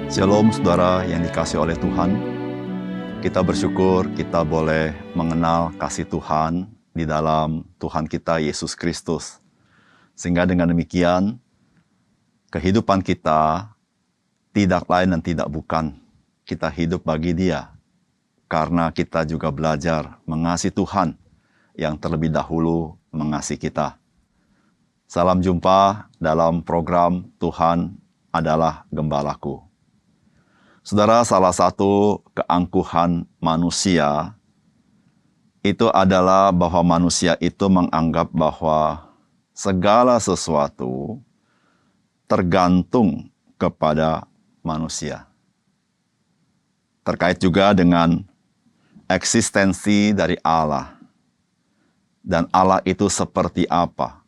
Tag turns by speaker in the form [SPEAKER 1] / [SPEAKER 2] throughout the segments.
[SPEAKER 1] Shalom saudara yang dikasihi oleh Tuhan. Kita bersyukur kita boleh mengenal kasih Tuhan di dalam Tuhan kita Yesus Kristus. Sehingga dengan demikian kehidupan kita tidak lain dan tidak bukan. Kita hidup bagi Dia. Karena kita juga belajar mengasihi Tuhan yang terlebih dahulu mengasihi kita. Salam jumpa dalam program Tuhan adalah Gembalaku. Saudara, salah satu keangkuhan manusia itu adalah bahwa manusia itu menganggap bahwa segala sesuatu tergantung kepada manusia. Terkait juga dengan eksistensi dari Allah. Dan Allah itu seperti apa?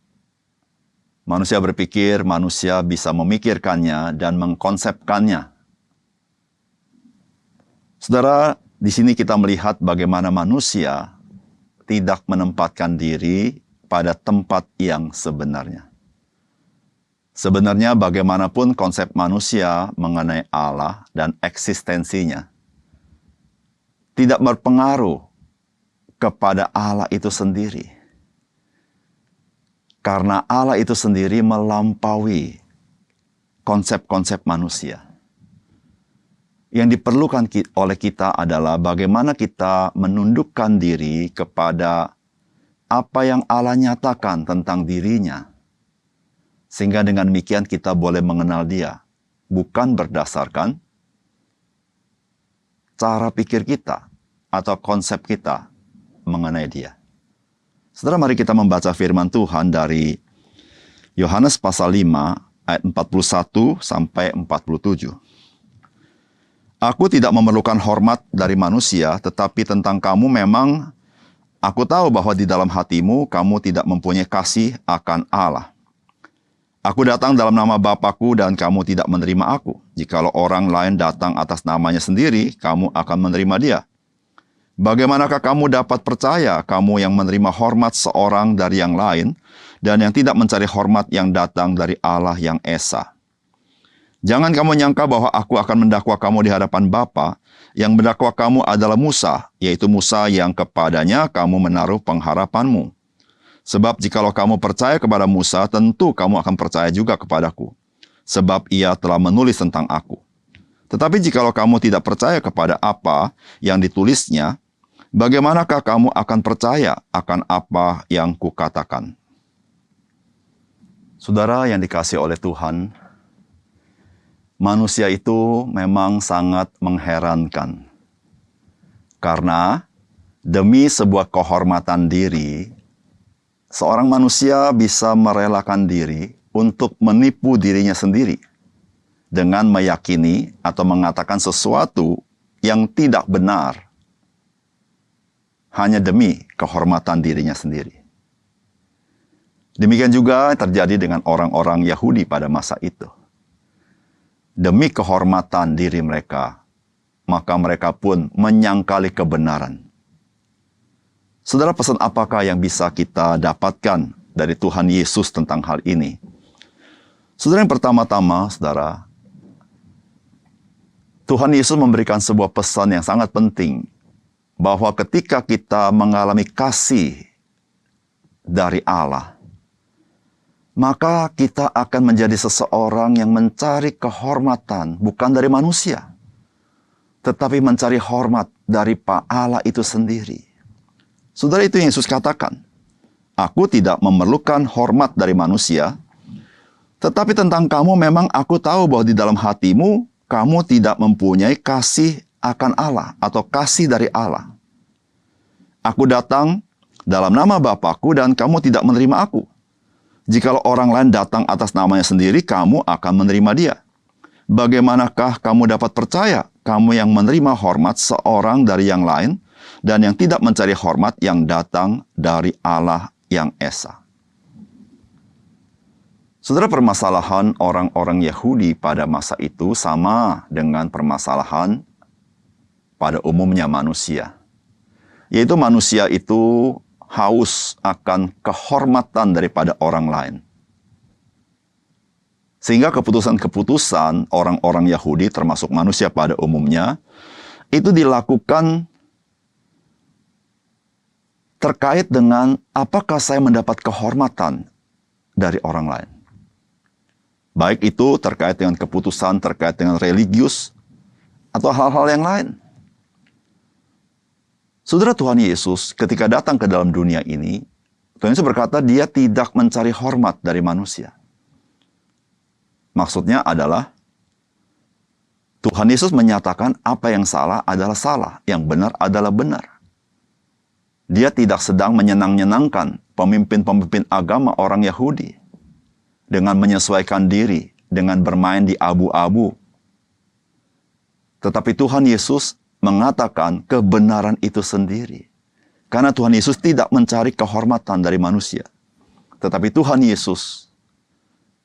[SPEAKER 1] Manusia berpikir manusia bisa memikirkannya dan mengkonsepkannya. Saudara, di sini kita melihat bagaimana manusia tidak menempatkan diri pada tempat yang sebenarnya. Sebenarnya bagaimanapun konsep manusia mengenai Allah dan eksistensinya tidak berpengaruh kepada Allah itu sendiri. Karena Allah itu sendiri melampaui konsep-konsep manusia. Yang diperlukan oleh kita adalah bagaimana kita menundukkan diri kepada apa yang Allah nyatakan tentang dirinya. Sehingga dengan demikian kita boleh mengenal Dia. Bukan berdasarkan cara pikir kita atau konsep kita mengenai Dia. Saudara, mari kita membaca firman Tuhan dari Yohanes pasal 5 ayat 41 sampai 47. Aku tidak memerlukan hormat dari manusia, tetapi tentang kamu memang aku tahu bahwa di dalam hatimu kamu tidak mempunyai kasih akan Allah. Aku datang dalam nama Bapa-Ku dan kamu tidak menerima aku. Jikalau orang lain datang atas namanya sendiri, kamu akan menerima dia. Bagaimanakah kamu dapat percaya kamu yang menerima hormat seorang dari yang lain dan yang tidak mencari hormat yang datang dari Allah yang Esa? Jangan kamu nyangka bahwa aku akan mendakwa kamu di hadapan Bapa. Yang mendakwa kamu adalah Musa, yaitu Musa yang kepadanya kamu menaruh pengharapanmu. Sebab jikalau kamu percaya kepada Musa, tentu kamu akan percaya juga kepadaku. Sebab ia telah menulis tentang aku. Tetapi jikalau kamu tidak percaya kepada apa yang ditulisnya, bagaimanakah kamu akan percaya akan apa yang kukatakan? Saudara yang dikasihi oleh Tuhan, manusia itu memang sangat mengherankan. Karena demi sebuah kehormatan diri, seorang manusia bisa merelakan diri untuk menipu dirinya sendiri dengan meyakini atau mengatakan sesuatu yang tidak benar hanya demi kehormatan dirinya sendiri. Demikian juga terjadi dengan orang-orang Yahudi pada masa itu. Demi kehormatan diri mereka, maka mereka pun menyangkali kebenaran. Saudara, pesan apakah yang bisa kita dapatkan dari Tuhan Yesus tentang hal ini? Saudara, yang pertama-tama, saudara, Tuhan Yesus memberikan sebuah pesan yang sangat penting, bahwa ketika kita mengalami kasih dari Allah, maka kita akan menjadi seseorang yang mencari kehormatan bukan dari manusia, tetapi mencari hormat dari Allah itu sendiri. Saudara, itu yang Yesus katakan. Aku tidak memerlukan hormat dari manusia, tetapi tentang kamu memang aku tahu bahwa di dalam hatimu kamu tidak mempunyai kasih akan Allah atau kasih dari Allah. Aku datang dalam nama Bapa-Ku dan kamu tidak menerima aku. Jikalau orang lain datang atas namanya sendiri, kamu akan menerima dia. Bagaimanakah kamu dapat percaya kamu yang menerima hormat seorang dari yang lain dan yang tidak mencari hormat yang datang dari Allah yang Esa? Saudara, permasalahan orang-orang Yahudi pada masa itu sama dengan permasalahan pada umumnya manusia. Yaitu manusia itu haus akan kehormatan daripada orang lain. Sehingga keputusan-keputusan orang-orang Yahudi, termasuk manusia pada umumnya, itu dilakukan terkait dengan apakah saya mendapat kehormatan dari orang lain. Baik itu terkait dengan keputusan, terkait dengan religius, atau hal-hal yang lain. Saudara, Tuhan Yesus ketika datang ke dalam dunia ini, Tuhan Yesus berkata dia tidak mencari hormat dari manusia. Maksudnya adalah Tuhan Yesus menyatakan apa yang salah adalah salah, yang benar adalah benar. Dia tidak sedang menyenang-nyenangkan pemimpin-pemimpin agama orang Yahudi dengan menyesuaikan diri, dengan bermain di abu-abu. Tetapi Tuhan Yesus mengatakan kebenaran itu sendiri. Karena Tuhan Yesus tidak mencari kehormatan dari manusia. Tetapi Tuhan Yesus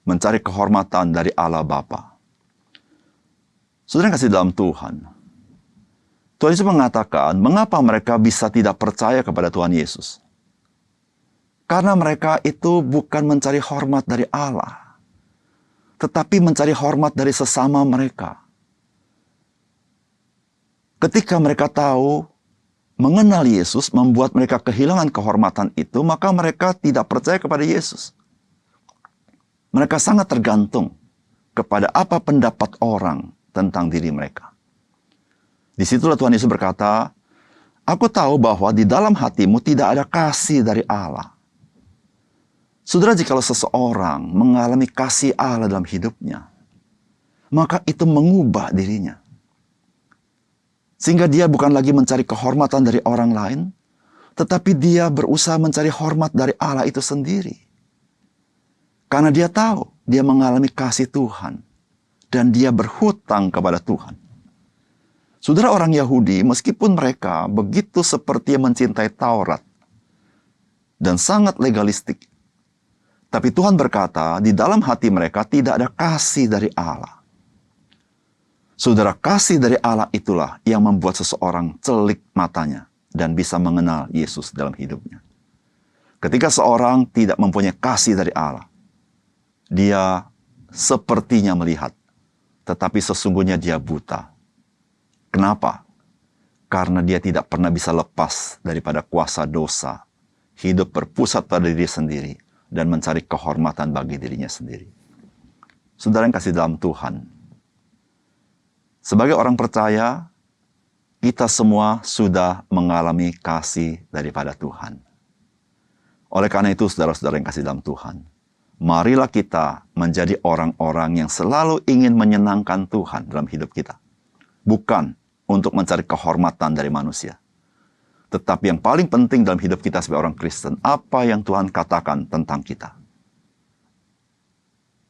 [SPEAKER 1] mencari kehormatan dari Allah Bapa. Saudara yang kasih dalam Tuhan, Tuhan Yesus mengatakan, mengapa mereka bisa tidak percaya kepada Tuhan Yesus? Karena mereka itu bukan mencari hormat dari Allah, tetapi mencari hormat dari sesama mereka. Ketika mereka tahu, mengenal Yesus membuat mereka kehilangan kehormatan itu, maka mereka tidak percaya kepada Yesus. Mereka sangat tergantung kepada apa pendapat orang tentang diri mereka. Disitulah Tuhan Yesus berkata, aku tahu bahwa di dalam hatimu tidak ada kasih dari Allah. Saudara, jikalau seseorang mengalami kasih Allah dalam hidupnya, maka itu mengubah dirinya. Sehingga dia bukan lagi mencari kehormatan dari orang lain, tetapi dia berusaha mencari hormat dari Allah itu sendiri. Karena dia tahu, dia mengalami kasih Tuhan. Dan dia berhutang kepada Tuhan. Saudara, orang Yahudi, meskipun mereka begitu seperti mencintai Taurat. Dan sangat legalistik. Tapi Tuhan berkata, di dalam hati mereka tidak ada kasih dari Allah. Saudara, kasih dari Allah itulah yang membuat seseorang celik matanya. Dan bisa mengenal Yesus dalam hidupnya. Ketika seorang tidak mempunyai kasih dari Allah, dia sepertinya melihat, tetapi sesungguhnya dia buta. Kenapa? Karena dia tidak pernah bisa lepas daripada kuasa dosa, hidup berpusat pada diri sendiri, dan mencari kehormatan bagi dirinya sendiri. Saudara yang kasih dalam Tuhan, sebagai orang percaya, kita semua sudah mengalami kasih daripada Tuhan. Oleh karena itu, saudara-saudara yang kasih dalam Tuhan, marilah kita menjadi orang-orang yang selalu ingin menyenangkan Tuhan dalam hidup kita. Bukan untuk mencari kehormatan dari manusia. Tetapi yang paling penting dalam hidup kita sebagai orang Kristen, apa yang Tuhan katakan tentang kita.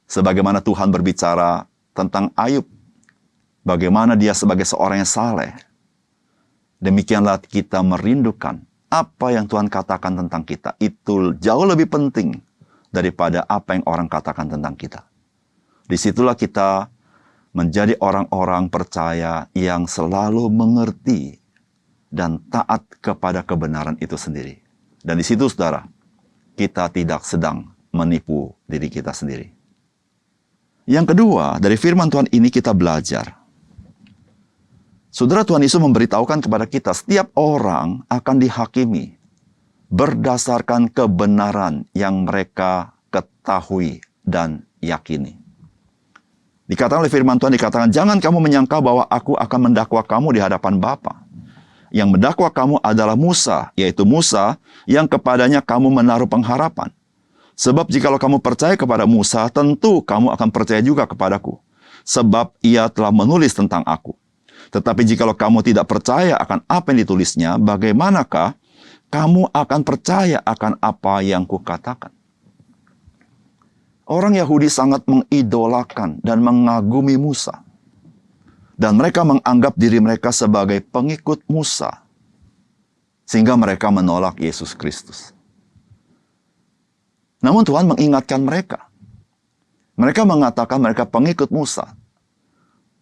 [SPEAKER 1] Sebagaimana Tuhan berbicara tentang Ayub, bagaimana dia sebagai seorang yang saleh, demikianlah kita merindukan apa yang Tuhan katakan tentang kita. Itu jauh lebih penting daripada apa yang orang katakan tentang kita. Disitulah kita menjadi orang-orang percaya yang selalu mengerti dan taat kepada kebenaran itu sendiri. Dan di situ, saudara, kita tidak sedang menipu diri kita sendiri. Yang kedua, dari firman Tuhan ini kita belajar. Saudara, Tuhan Yesus memberitahukan kepada kita, setiap orang akan dihakimi berdasarkan kebenaran yang mereka ketahui dan yakini. Dikatakan oleh firman Tuhan, dikatakan, jangan kamu menyangka bahwa aku akan mendakwa kamu di hadapan Bapa. Yang mendakwa kamu adalah Musa, yaitu Musa yang kepadanya kamu menaruh pengharapan. Sebab jikalau kamu percaya kepada Musa, tentu kamu akan percaya juga kepadaku. Sebab ia telah menulis tentang aku. Tetapi jikalau kamu tidak percaya akan apa yang ditulisnya, bagaimanakah kamu akan percaya akan apa yang kukatakan? Orang Yahudi sangat mengidolakan dan mengagumi Musa. Dan mereka menganggap diri mereka sebagai pengikut Musa. Sehingga mereka menolak Yesus Kristus. Namun Tuhan mengingatkan mereka. Mereka mengatakan mereka pengikut Musa.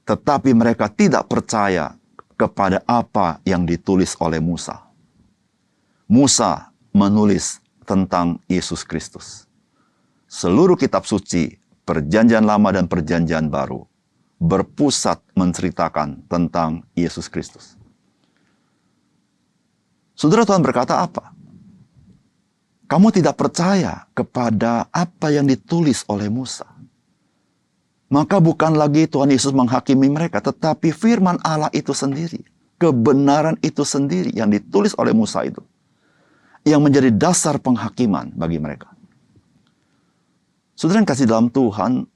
[SPEAKER 1] Tetapi mereka tidak percaya kepada apa yang ditulis oleh Musa. Musa menulis tentang Yesus Kristus. Seluruh kitab suci Perjanjian Lama dan Perjanjian Baru berpusat menceritakan tentang Yesus Kristus. Saudara, Tuhan berkata apa? Kamu tidak percaya kepada apa yang ditulis oleh Musa. Maka bukan lagi Tuhan Yesus menghakimi mereka, tetapi firman Allah itu sendiri, kebenaran itu sendiri yang ditulis oleh Musa itu, yang menjadi dasar penghakiman bagi mereka. Saudara yang kasih dalam Tuhan,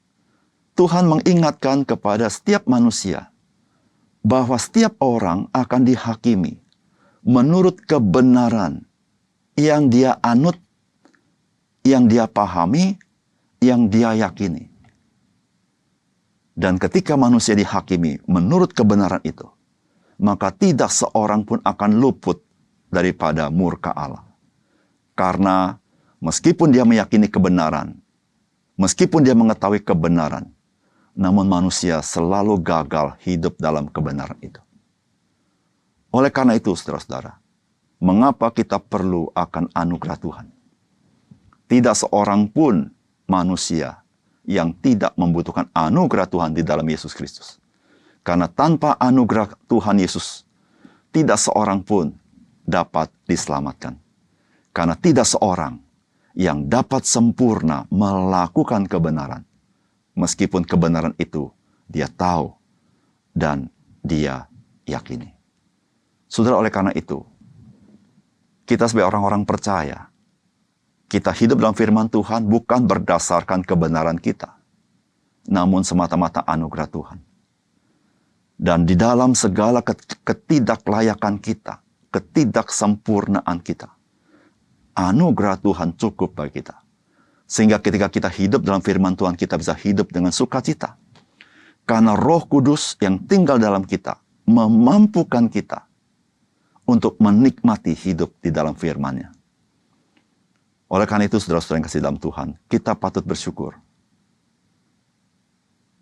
[SPEAKER 1] Tuhan mengingatkan kepada setiap manusia bahwa setiap orang akan dihakimi menurut kebenaran yang dia anut, yang dia pahami, yang dia yakini. Dan ketika manusia dihakimi menurut kebenaran itu, maka tidak seorang pun akan luput daripada murka Allah. Karena meskipun dia meyakini kebenaran, meskipun dia mengetahui kebenaran, namun manusia selalu gagal hidup dalam kebenaran itu. Oleh karena itu, saudara-saudara, mengapa kita perlu akan anugerah Tuhan? Tidak seorang pun manusia yang tidak membutuhkan anugerah Tuhan di dalam Yesus Kristus. Karena tanpa anugerah Tuhan Yesus, tidak seorang pun dapat diselamatkan. Karena tidak seorang yang dapat sempurna melakukan kebenaran. Meskipun kebenaran itu dia tahu dan dia yakini. Saudara, oleh karena itu, kita sebagai orang-orang percaya, kita hidup dalam firman Tuhan bukan berdasarkan kebenaran kita, namun semata-mata anugerah Tuhan. Dan di dalam segala ketidaklayakan kita, ketidaksempurnaan kita, anugerah Tuhan cukup bagi kita. Sehingga ketika kita hidup dalam firman Tuhan, kita bisa hidup dengan sukacita. Karena Roh Kudus yang tinggal dalam kita memampukan kita untuk menikmati hidup di dalam firman-Nya. Oleh karena itu, saudara-saudara yang kasih dalam Tuhan, kita patut bersyukur.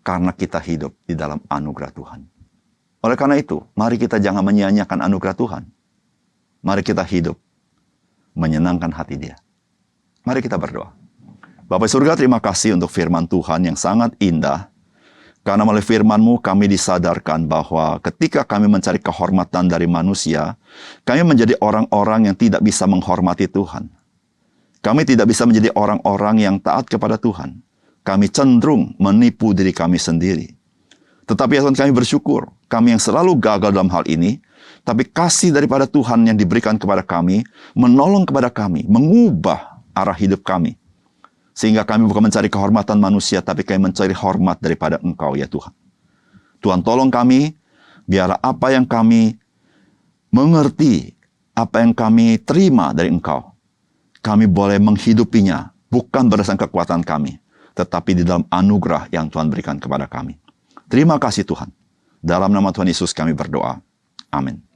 [SPEAKER 1] Karena kita hidup di dalam anugerah Tuhan. Oleh karena itu, mari kita jangan menyia-nyiakan anugerah Tuhan. Mari kita hidup menyenangkan hati Dia. Mari kita berdoa. Bapa surga, terima kasih untuk firman Tuhan yang sangat indah. Karena melalui firman-Mu kami disadarkan bahwa ketika kami mencari kehormatan dari manusia, kami menjadi orang-orang yang tidak bisa menghormati Tuhan. Kami tidak bisa menjadi orang-orang yang taat kepada Tuhan. Kami cenderung menipu diri kami sendiri. Tetapi ya Tuhan, kami bersyukur, kami yang selalu gagal dalam hal ini, tapi kasih daripada Tuhan yang diberikan kepada kami, menolong kepada kami, mengubah arah hidup kami. Sehingga kami bukan mencari kehormatan manusia, tapi kami mencari hormat daripada Engkau, ya Tuhan. Tuhan, tolong kami, biarlah apa yang kami mengerti, apa yang kami terima dari Engkau, kami boleh menghidupinya, bukan berdasarkan kekuatan kami, tetapi di dalam anugerah yang Tuhan berikan kepada kami. Terima kasih Tuhan. Dalam nama Tuhan Yesus kami berdoa. Amin.